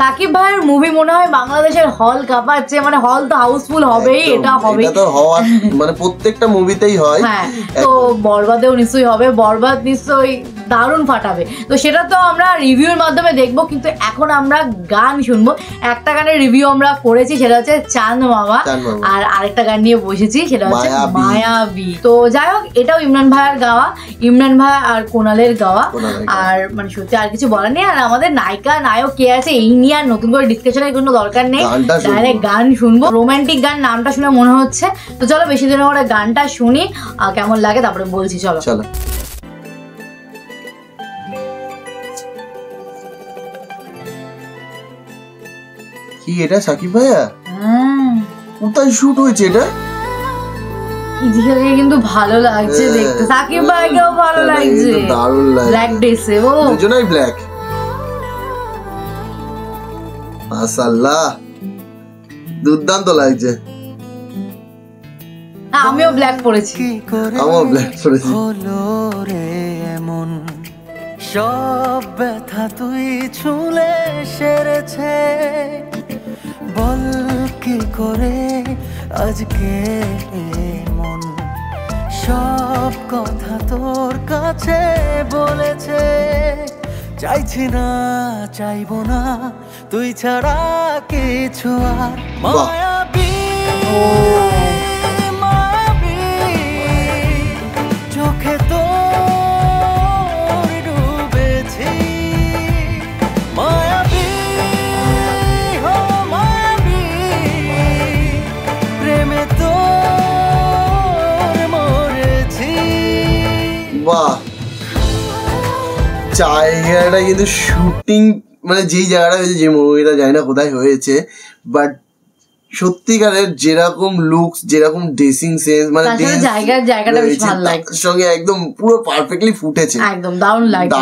সাকিব ভাইয়ের মুভি মনে হয় বাংলাদেশের হল কাঁপাচ্ছে, মানে হল তো হাউসফুল হবেই, এটা হবে, এটা তো হওয়ার মানে প্রত্যেকটা মুভিতেই হয়। হ্যাঁ, তো বরবাদেও নিশ্চয়ই হবে, বরবাদ নিশ্চয়ই দারুণ ফাটাবে। তো সেটা তো আমরা রিভিউর মাধ্যমে দেখবো, কিন্তু এখন আমরা গান শুনবো। একটা গানের রিভিউ আমরা করেছি, সেটা হচ্ছে চাঁদ মামা, আর আরেকটা গান নিয়ে বসেছি, সেটা হচ্ছে মায়াবী। তো যাই হোক, এটাও ইমরান ভাইয়ের গাওয়া, ইমরান ভাই আর কোনালের গাওয়া। আর মানে সত্যি আর কিছু বলার নেই। আর আমাদের নায়িকা নায়ক কে আছে এই নিয়ে আর নতুন করে ডিসকাশনের কোনো দরকার নেই, ডাইরেক্ট গান শুনবো। রোমান্টিক গান নামটা শুনে মনে হচ্ছে। তো চলো বেশি দিনের পরে গানটা শুনি, কেমন লাগে তারপরে বলছি। চলো চলো। কি এটা সাকিব ভাইয়া? কোথায় শুট হয়েছে এটা? ইদিকে কিন্তু ভালো লাগছে দেখতে, সাকিব ভাইকেও ভালো লাগছে, দারুণ লাগছে। ব্ল্যাক ড্রেসে ও দুজনেই ব্ল্যাক, মাশাআল্লাহ দুর্দান্ত লাগছে। আমিও ব্ল্যাক পরেছি, আমিও ব্ল্যাক পরেছি। সব ব্যথা তুই ছুঁলে সেরেছে, বল কি করে আজকে মন সব কথা তোর কাছে বলেছে। চাইছি না চাইবো না তুই ছাড়া কিছু আর। মায়াবী মায়াবী চোখে তো জায়গাটা কিন্তু শুটিং মানে যেই জায়গাটা হয়েছে, যে মুভিটা জানি না কোথায় হয়েছে, বাট সত্যিকারের যেরকম লুকস, যেরকম ড্রেসিং সেন্স, মানে জায়গাটা বেশ ভালো লাগছে, সঙ্গে একদম পুরো পারফেক্টলি ফুটেছে, একদম দারুণ লাগছে।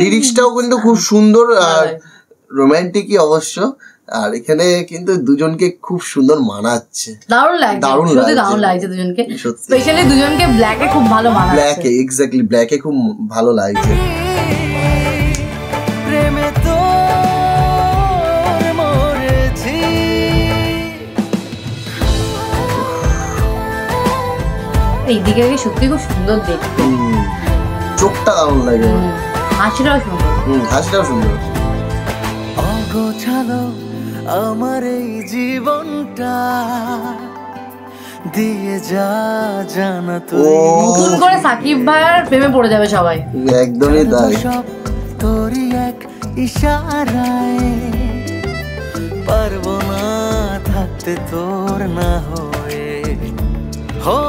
লিরিক্সটাও কিন্তু খুব সুন্দর আর রোমান্টিকই অবশ্য। আর এখানে কিন্তু দুজনকে খুব সুন্দর মানাচ্ছে, দারুণ লাগছে, দারুণ লাগছে দুজনকে, স্পেশালি দুজনকে ব্ল্যাকে খুব ভালো মানাচ্ছে। ব্ল্যাকে এক্স্যাক্টলি ব্ল্যাকে খুব ভালো লাগছে। এইদিকে সত্যি খুব সুন্দর দেখতে, চোখটা দারুণ লাগে, হাসিটাও সুন্দর, হাসিটাও সুন্দর। অগোছালো আমার এই জীবনটা দিয়ে যা জানা তুই, নতুন করে সাকিব ভাইয়ের প্রেমে পড়ে যাবে সবাই, একদমই তাই। সব তোরই এক ইশারায়, পারবো না থাকতে তোর না হয়ে। হো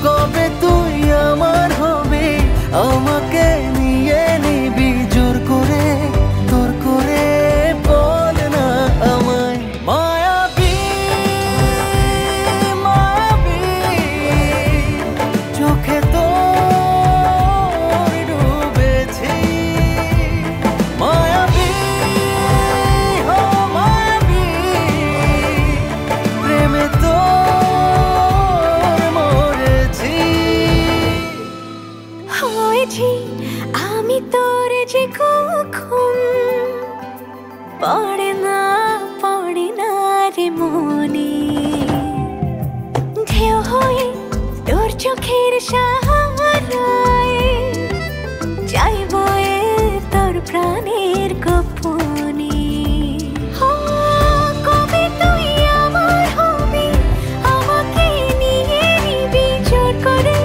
কবে তুই আমার হবে, আমাকে নিয়ে নিবি জোর করে, তোর করে বল না আমায়। মায়াবী মায়াবী চোখে তোর ডুবেছি, মায়াবী হো মায়াবী প্রেমে তোর মরেছি। হয়েছি আমি তোর যে কখন পড়ে না রে মনে, ঢেউ হয়ে তোর চোখের সাহারায় যাইব তোর প্রাণের গোপনে। কবে তুই আমার হবি, আমাকে নিয়ে নিবি জোর করে,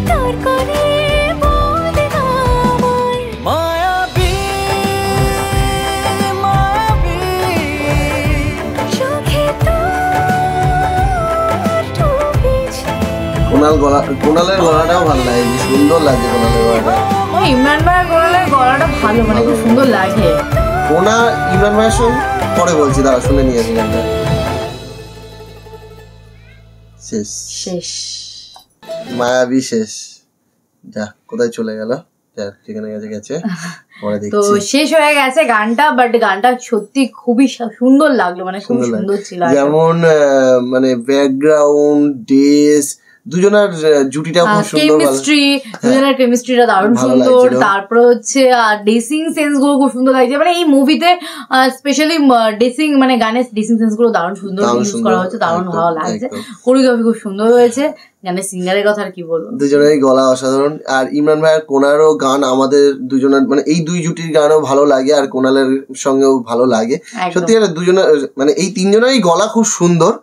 তোর করে বল না আমায়। মায়াবী মায়াবী চোখে তোর ডুবেছি। কোনালের গলাটাও ভালো লাগে, সুন্দর লাগে কোনালের গলাটা। ইমরান ভাইয়ের গলাটা ভালো, মানে খুব সুন্দর লাগে। কোনা ইমরান ভাইয়ের সঙ্গে পরে বলছি, দাঁড়া শুনে নিয়ে আসি গানটা। শেষ শেষ মায়াবী শেষ, যা কোথায় চলে গেল, যেখানে গেছে পরে দেখছি। তো শেষ হয়ে গেছে গানটা, বাট গানটা সত্যি খুবই সুন্দর লাগলো, মানে খুব সুন্দর ছিল। যেমন মানে ব্যাকগ্রাউন্ড, ড্রেস, দুজনের জুটিটাও খুব সুন্দর, কেমিস্ট্রি, দুজনের কেমিস্ট্রিটা দারুণ ভালো সুন্দর। লাগছিল। তারপরে হচ্ছে ড্রেসিং সেন্স গুলো খুব সুন্দর লাগছে, মানে এই মুভিতে স্পেশালি ড্রেসিং মানে গানের ড্রেসিং সেন্স গুলো দারুণ সুন্দর দারুণ ইউজ সুন্দর, করা হচ্ছে, দারুণ একদম, ভালো লাগছে। একদম। কোরিওগ্রাফি খুব সুন্দর হয়েছে, গানের সিঙ্গারের কথা আর কি বলবো। দুজনেরই গলা অসাধারণ। আর ইমরান ভাইয়ের কোনারও গান আমাদের দুজনের মানে এই দুই জুটির গানও ভালো লাগে, আর কোনালের সঙ্গেও ভালো লাগে। একদম। সত্যি কথা দুজনের মানে এই তিনজনেরই গলা খুব সুন্দর,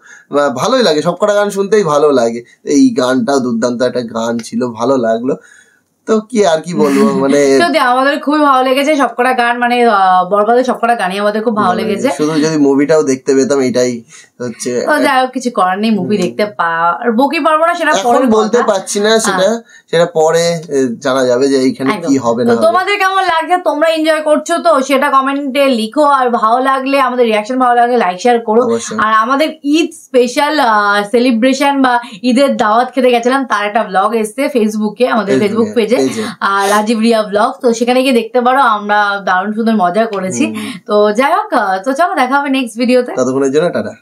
ভালোই লাগে, সবকটা গান শুনতেই ভালো লাগে। এই গানটাও দুর্দান্ত একটা গান ছিল, ভালো লাগলো। তো কি আর কি বলবো, মানে সত্যি আমাদের খুবই ভালো লেগেছে সবকটা গান, মানে বরবাদের সবকটা গানই আমাদের খুব ভালো লেগেছে। শুধু যদি মুভিটাও দেখতে পেতাম, এটাই হচ্ছে। তো যাই হোক, কিছু করার নেই, মুভি দেখতে বকি পারবো না, সেটা এখন পরের বলতে কথা। পারছি না, সেটা পরে জানা যাবে যে এইখানে একদম। কি হবে না তো হবে। তোমাদের কেমন লাগছে, তোমরা এনজয় করছো তো সেটা কমেন্টে লিখো, আর ভালো লাগলে আমাদের রিয়াকশন ভালো লাগলে লাইক শেয়ার করো। অবশ্যই। আর আমাদের ঈদ স্পেশাল সেলিব্রেশন বা ঈদের দাওয়াত খেতে গেছিলাম, তার একটা ব্লগ এসছে ফেসবুকে, আমাদের ফেসবুক পেজে, রাজীব রিয়া ব্লগ। তো সেখানে গিয়ে দেখতে পারো, আমরা দারুণ সুন্দর মজা করেছি। তো যাই হোক, তো চলো দেখা হবে নেক্সট ভিডিওতে। ততক্ষণের জন্য টাটা।